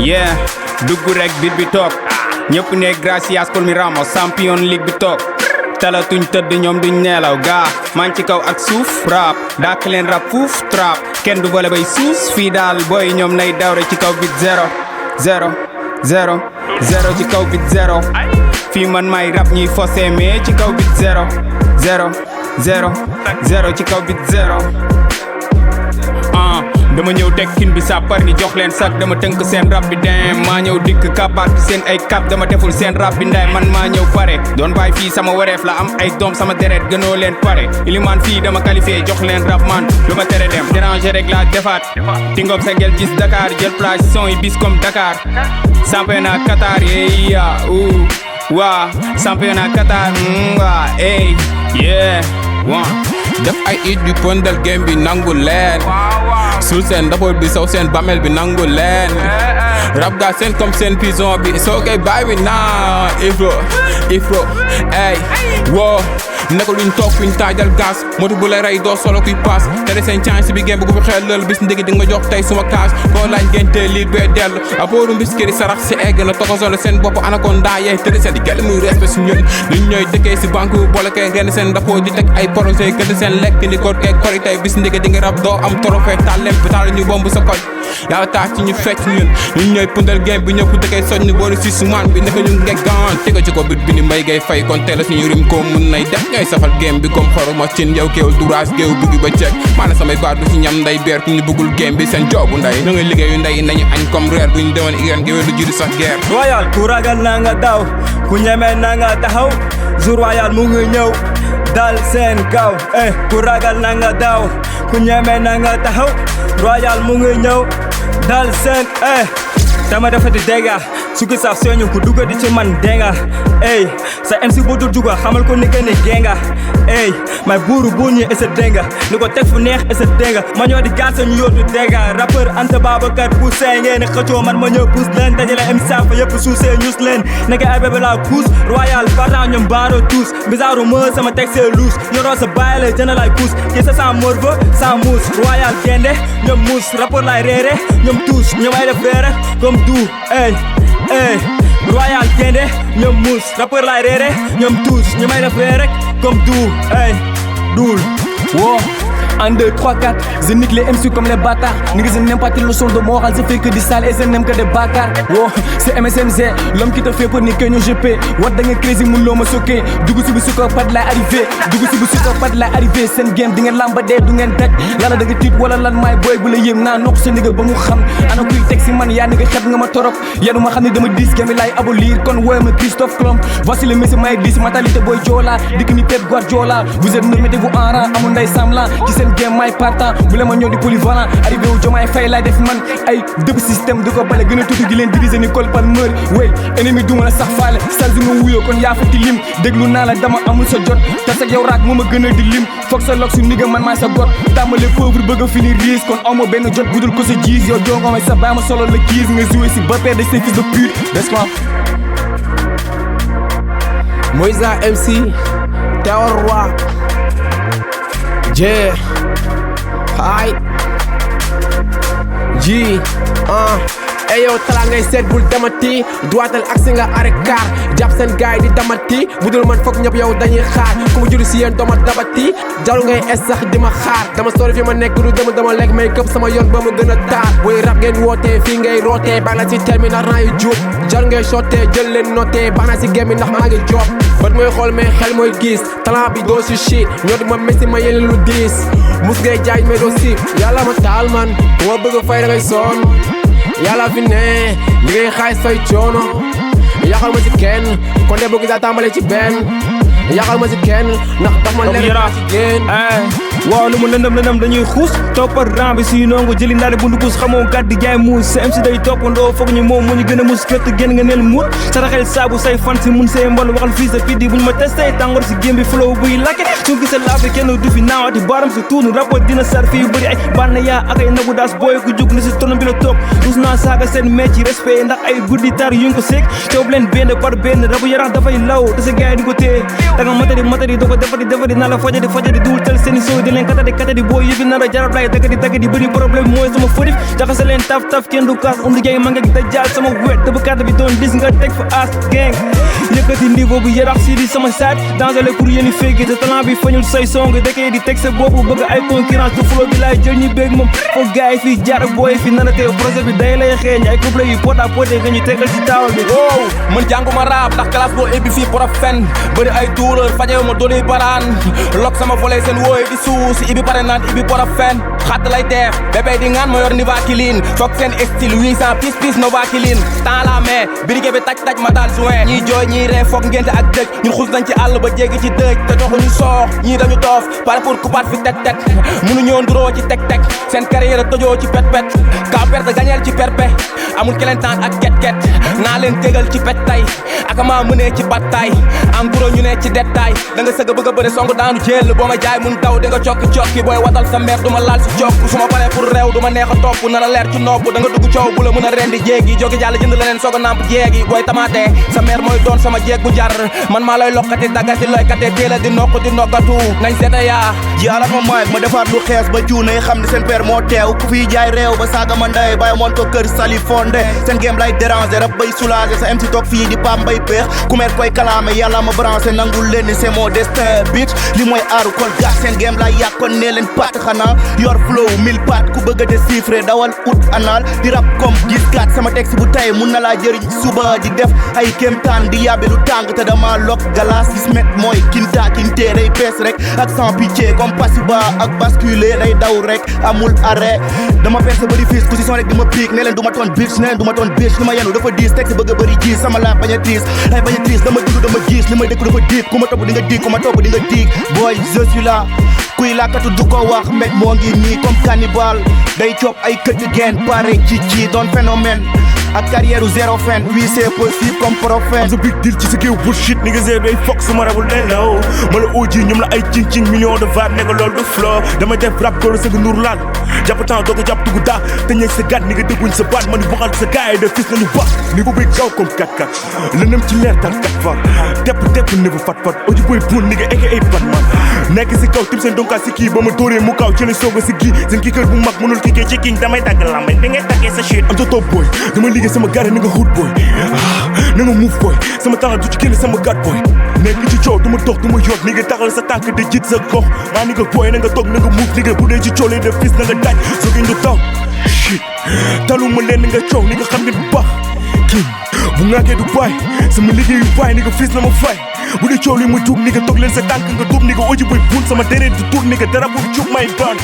yeah dugg rek bit bi toog ñëpp ne gracias por mi ramos champion league bi toog talatuñ tëdd ñoom duñ neelaw gaa man ci kaw ak suuf rap dàq leen rap fuuf trap kenn du vole bay suus fii daal booy ñoom nay dawre ci kaw bit 0 0 0 0 ci kaw bit 0 fii man may rap ñuy fosé mais ci kaw bit 0 0 0 0 ci kaw bit 0 dama ñëw teg kin bi sa par ni jox leen sax dama tënk seen rap bi dem maa ñëw dikk kapaat bi seen ay cap dama deful seen rap bi nday man maa ñëw pare doon bàyyi fii sama wareef la am ay doom sama deret gënoo leen pare ilimaan fii dama qualifié jox leen rap man lu ma tere dem déranger rek laa defaat tingoom sa ngel gis Dakar jël place son yi bis comme Dakar championnat Qatar yeah waa championnat Qatar waa ey yeah def ay it bi pëndal game bi nangu leen sul seen ndaboot bi saw seen bamel bi nangu leen rap ga seen comme seen prison bi soo koy bàyyi bi naa Ifro ey woo naka luñ toog fuñ taajal gas motu bu lay rey doo solo kuy paas tere seen chance bi game bu fi xel lël bis ndigi di nga jox tey suma kaas koo laaj ngente liir bee dellu apooru mbiskiri sarax si egg na tokosoon seen bopp anaconda yee tere seen di gel muy respect si ñun luñ ñooy dëkkee si banque boole kay ren seen ndapoo di teg ay projet gëdd seen lekk ni ko kay kori tey bis ndigi di nga rab doo am trophée taal leen taal ñu bomb sa koñ yàlla tax ci ñu fecc ñun ñooy pundal game bi ñëpp dëkkee soñ ni boolu si sumaan bi naka ñu ngeggaan tega ci ko bit bi ni mbay gay fay kon teel suñu rim ko mun nay def ñooy safal game bi comme xoruma cin yow kéewul duras géew buggi ba ceeg maana samay baat du ci ñam nday beer ku ñu bëggul game bi seen joobu nday ñu ngi liggéeyu nday nañu añ comme reer bu ñu demoon igéen géwél du juri sax guerre royal ku ragal na nga daw ku ñeme na nga taxaw jour royal mu ngi ñëw dal seen kaw ku ragal na nga daw ku ñeme na nga taxaw royal mu ngi ñëw dal seen dama defati dégga suki saf señu ku dugga di ci man denga sa MC bu dul juga xamal ko ni gëni genga may buuru bu ñi essa denga ni ko teg fu neex essa denga ma ñoo di gasse ñu yóotu denga rappeur Anta Babacar poussé ngeen xëccoo man ma ñëw pousse leen dajale MC fa yëpp suusee ñus leen naka ay bébé la pousse royal partant ñoom baaro tous bizarre me sama teg see loose ñoroo sa bàyyi la jëna lay pousse ki sa sans morve sans mousse royal gende ñoom mousse rappeur lay reere ñoom tous ñoom ay def reere comme du royal gende ñoom mousse rappeur lay reere ñoom tous ñu may def reere comme duul wow 1, 2, 3, 4, je nique les MC comme les bâtards. Niggas, je n'aime pas tes leçons de morale, je fais que du sale et je n'aime que des bâtards. Wow, c'est MSMZ, l'homme qui te fait pour niquer nos GP. What the crazy, mon l'homme soqué. Dougou si vous sucre, pas de la arrivée. Dougou si vous sucre, pas de la arrivée. C'est une game, d'ingen lambadé, d'ingen tech. Lala de tit, wala lan my boy, boule yem, na nok se nigga, bamu kham. Ana kuy taxi man, ya nigga, chat nga ma torop. Ya nou ma khani de me dis, game lay abolir. Kon ouais, me Christophe Klomp. Voici le message, my dis, mentalité boy Jola. Dik ni Pep Guardiola. Vous êtes ne mettez-vous en rang, amunday samlan. Qui c'est game, my partant. Bu leen ma ñëw di polyvalent arrivé wu jomaay fay lay def man ay dëpp système di ko bale gën a tuuti di leen diriger ni col par meur wey ennemi du ma la sax faale sal du nga wuyoo kon yaa fa di lim déglu naa la dama amul sa jot te sa yow raak moo ma gën a di lim foog sa log su nigga man maa sa got tàmbale pauvre bëgg a finir riche kon amoo benn jot budul ko sa jiis yow doo nga may sa baay ma solo la kiis nga joué si ba père de ses fils de pute n'est-ce pas Moise MC Théor Roi J Hi G Eyo tala ngay seet bul demati droital aksi nga arrêt car jàpp seen gaay di damati budul man foog ñëpp yow dañuy xaar ku mu juri si yéen dooma dabati jaru ngay es sax di ma xaar dama sori fi ma nekk du dama lekk may këpp sama yoon ba ma gën a taar booy rap ngeen wootee fii ngay rootee baax na si terminal naa yu juub jaru ngay sottee jël leen noté baax na si game bi ndax maa ngi job bët mooy xool mais xel mooy gis talent bi doo si shit ñoo di ma messi ma yéene lu diis mus ngay jaay mais doo sip yàlla ma taal man moo bëgg fay da ngay sonn yàlla fi ne li ngay xaay say coono yaxal ma ci kenn kon de bëgg daa tàmbale ci benn yaxal ma ci kenn ndax tax ma leer ci génn waaw lu mu lëndëm dañuy xuus toppal rang bi si nongo jëli ndaare bundu kus xamoo gàddi jaay muus sa MC day toppandoo foog ñu moom mu ñu gën a mus kët génn nga neel muut saraxel saabu say fan si mun say mbol waxal fii sa pidi buñ ma testé tàngoor si gém bi flow buy lakke su gisee laafi kenn du fi naawati baaram si tuunu rapport dina sar fii bëri ay bànn yaa ak ay nagu daas booy ku jug ni si tono bi la toog rus naa saaga seen mecc ci respect ndax ay guddi tar yu ñu ko seeg coob leen benn par benn rabu yarax dafay law te sa gaay di ko téye da nga matari doo ko defari naa la fajadi duul tel seeni soo di leen katadi boo yëfi nar a jarab lay dagadi bëri problème mooy sama fërif jaxase leen taf kenn du kaas di jay ma nga gi jaal sama wet te bu carte bi doon dis nga teg fa as gang yëkkati niveau bu yarax si di sama saat danger pour yéen féegi te talent bi fañul say song dakee di teg sa bopp bëgg ay concurrence te flow bi laay jël ñi béeg moom foo gaay fii jaar booy fi nana teew projet bi day lay xeeñ ay couple yi pot à pot nga ñu tegal ci taawal bi wow man jànguma rap ndax classe boo ébbi fii prof fen bëri ay tuureur fajew ma dooni baraan lok sama volet seen wooy di suus ibi pare naan ibi prof fen xatt lay def bébé di ngaan ma yor ni vaquiline foog seen style 800 piece no vaquiline temps la mais birigé bi taj ma daal juin ñiy jooy ñiy ree foog ngente ak dëj ñun xus nañ ci àll ba jéggi ci dëj te doxuñu soox ñii dañu doof pare pour coupaat fi tet mënu ñoo nduroo ci teg seen carrière tojoo ci pet ka perte gagnel ci perpe amul kelentaan ak get naa leen tégal ci pet tay akama mënee ci battaay am guro ñu ne ci détail da nga sëgg bëgg a bëre song daanu jël boo ma jaay mun daw di nga cokki booy watal sa mer duma laal si cokk su ma paree pour réew duma neex a topp na la leer ci nopp da nga dugg coow bu la mën a rendi jéegi jógi jàll jënd leneen soog a namp jéegi booy tamaate sa mer mooy doon sama jéeg bu jar man maa lay lokkati daggati loykate téela di nokkatu nañ seeta yaa yàlla ma maay ma defaat lu xees ba cuune xam ne seen père moo teew ku fiy jaay réew ba saaga ma ndey bàyyi moon ko kër sali fondé seen game lay déranger rab bay soulager sa MC toog fii di pam bay peex ku meer koy kalaame yàlla ma branché nangul leen ni c'est mon destin bitch li mooy aaru kol gas seen game lay yàkkoon nee leen pat xanaa yor flow 1000 pat ku bëgg a déchiffrer dawal ut anal di rap comme gis gat sama texte bu tay mun na laa jëriñ suba di def ay kéemtaan di yàbbi lu tàng te dama lok galas gis met mooy kinta kintee day pees rek ak sans pitié comme Pasiba ak basculer day daw rek amul arrêt dama perse bëri fiis ku si son rek di ma piik ne leen du ma toon bitch ne leen du ma toon bitch li ma yenu dafa diis texte bëgg a bëri gis sama laaj bañ a tiis ay bañ a tiis dama dund dama gis li may dëkk dafa diig ku ma topp di nga diig ku ma topp di nga diig boy je suis là kuy làkkatu du ko wax met moo ngi nii comme cannibal day coob ay këtt geen pare ci doon phénomène ak carrière zéro fin oui c'est possible comme prophète. am sa big deal ci sa géew bullshit ni nga zéro day fox sama rabul nelaw ma la OG ñoom la ay cing millions de vibe ne nga loolu du flow damay def rap doolu sëgg nur laal jàpp temps doo ko jàpp tugu daa te ñeeg sa gat ni nga dégguñ sa baat ma ni waxal sa gars yi de fis nañu baax ni ko béy gaw comme 4-4 lënëm ci leer tal 4 far tepp ni bu fat OG boy buun ni nga aka ay Batman nekk si kaw tim seen donkaa si kii ba ma dóoree mu kaw ci la soog a si kii seen kii kër bu mag mënul kii ci king damay dagg lambañ da ngay taggee sa shit am sa top boy sama gare ni nga hood boy na nga move boy sama talent du ci génn sama gat boy nekk ci coow du ma dox du ma yoot ni nga taxal sa tànk de jiit sa gox maa ni nga boy na nga toog na nga move ni nga bu dee ci coow lay def fis na nga daj soo gi nga taw shit taluma leen ni nga coow ni nga xam ne bu baax king bu ngaakee du baay sama liggéeyu baay ni nga fis na ma fay bu dee coow li ma tuub ni nga toog leen sa tànk nga tuub ni nga OG boy buun sama deret du tuub ni nga dara bu cuub may ban